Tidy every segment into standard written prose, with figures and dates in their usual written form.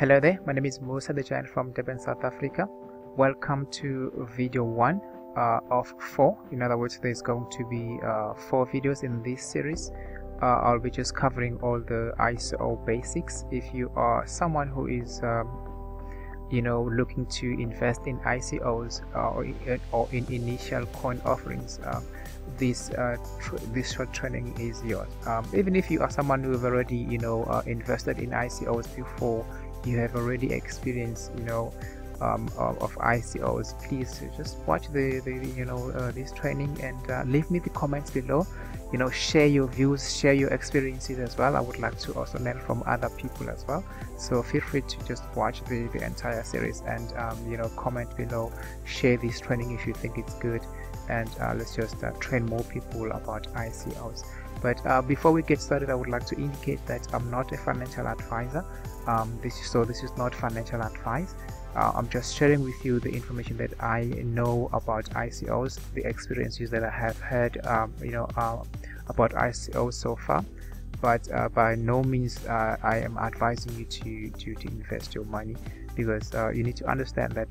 Hello there, my name is Musa the Giant from Durban, South Africa. Welcome to video 1 of 4. In other words, there's going to be 4 videos in this series. I'll be just covering all the ICO basics. If you are someone who is looking to invest in ICOs or in initial coin offerings, this short training is yours. Even if you are someone who have already invested in ICOs before, you have already experienced of ICOs, please just watch this training and leave me the comments below. Share your views, share your experiences as well. I would like to also learn from other people as well, so feel free to just watch the entire series and comment below, share this training if you think it's good, and let's just train more people about ICOs. But before we get started, I would like to indicate that I'm not a financial advisor. This is not financial advice. I'm just sharing with you the information that I know about ICOs, the experiences that I have had about ICOs so far. But by no means I am advising you to invest your money, because you need to understand that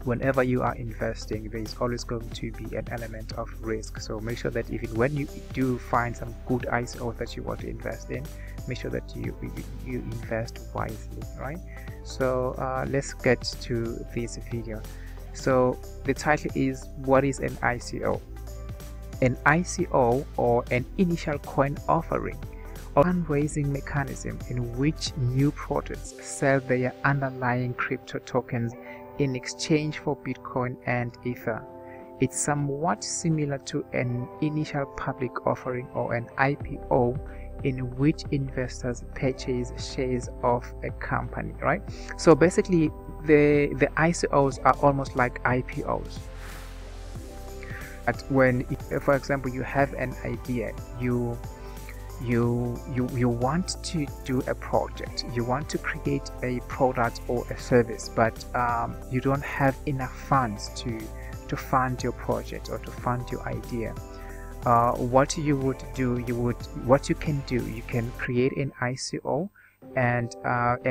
whenever you are investing, there is always going to be an element of risk. So make sure that even when you do find some good ICOs that you want to invest in, make sure that you invest wisely, right? So let's get to this video. So the title is, what is an ICO? An ICO, or an initial coin offering, or fundraising mechanism in which new projects sell their underlying crypto tokens in exchange for Bitcoin and Ether. It's somewhat similar to an initial public offering, or an IPO, in which investors purchase shares of a company, right? So basically the ICOs are almost like IPOs. But when, for example, you have an idea, you want to do a project, you want to create a product or a service, but you don't have enough funds to fund your project or to fund your idea. What you would do, what you can do, you can create an ICO and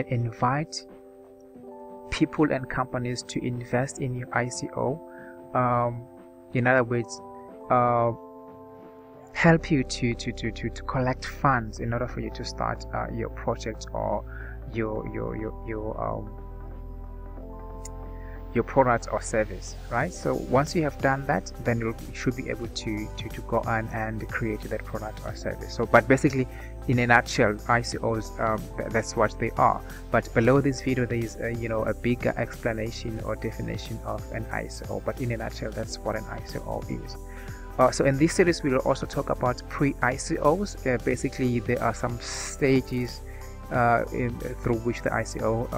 invite people and companies to invest in your ICO. In other words, help you to collect funds in order for you to start your project or your product or service, right? So once you have done that, then you should be able to go on and create that product or service. So, but basically, in a nutshell, ICOs, that's what they are. But below this video, there is a bigger explanation or definition of an ICO. But in a nutshell, that's what an ICO is. So in this series, we will also talk about pre-ICOs. Basically, there are some stages through which the ICO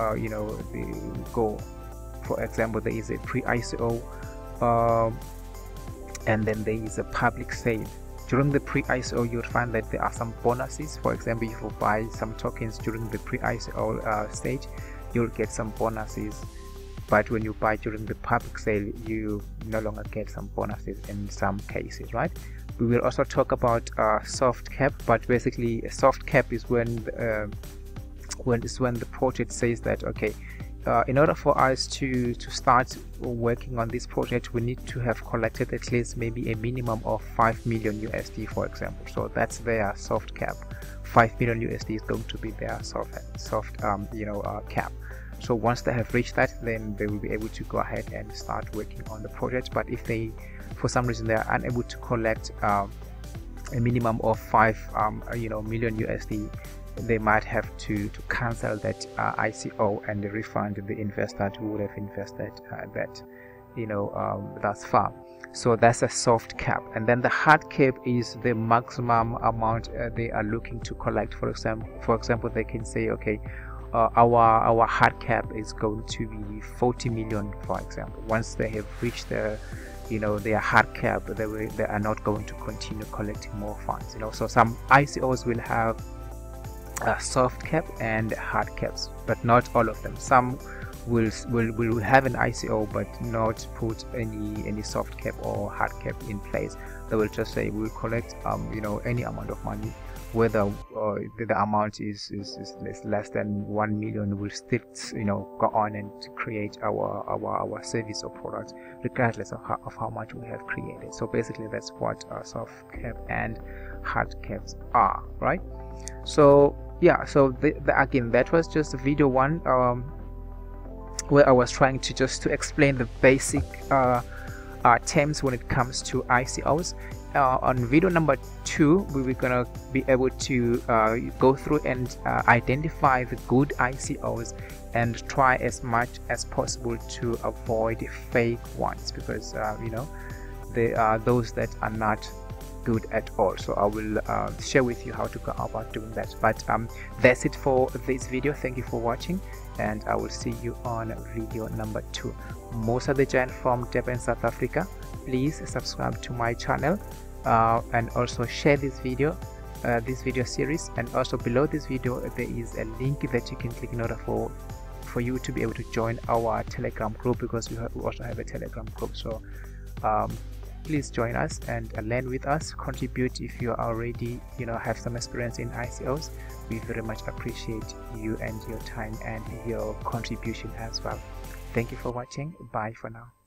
go. For example, there is a pre-ICO and then there is a public sale. During the pre-ICO, you'll find that there are some bonuses. For example, if you buy some tokens during the pre-ICO stage, you'll get some bonuses. But when you buy during the public sale, you no longer get some bonuses in some cases, right? We will also talk about soft cap, but basically a soft cap is when the project says that, okay, in order for us to start working on this project, we need to have collected at least maybe a minimum of 5 million USD, for example. So that's their soft cap. 5 million USD is going to be their soft cap. So once they have reached that, then they will be able to go ahead and start working on the project. But if they, for some reason, they are unable to collect a minimum of 5 million USD, they might have to cancel that ICO and refund the investor who would have invested thus far. So that's a soft cap. And then the hard cap is the maximum amount they are looking to collect. For example, they can say, okay, our hard cap is going to be 40 million, for example. Once they have reached their hard cap, they are not going to continue collecting more funds. So some ICOs will have soft cap and hard caps, but not all of them. Some will have an ICO but not put any soft cap or hard cap in place. They will just say, we will collect any amount of money whether the amount is less than 1 million, we'll still go on and create our service or product regardless of how much we have created. So basically that's what soft cap and hard caps are, right? So yeah, so again, that was just video 1, where I was trying to explain the basic terms when it comes to ICOs. On video number 2, we were gonna be able to go through and identify the good ICOs and try as much as possible to avoid fake ones, because there are those that are not good at all. So I will share with you how to go about doing that. But that's it for this video. Thank you for watching, and I will see you on video number 2. Musa the Giant from Durban, South Africa. Please subscribe to my channel and also share this video series, and also below this video there is a link that you can click in order for you to be able to join our Telegram group, because we also have a Telegram group. So please join us and learn with us, contribute if you already have some experience in ICOs. We very much appreciate you and your time and your contribution as well. Thank you for watching. Bye for now.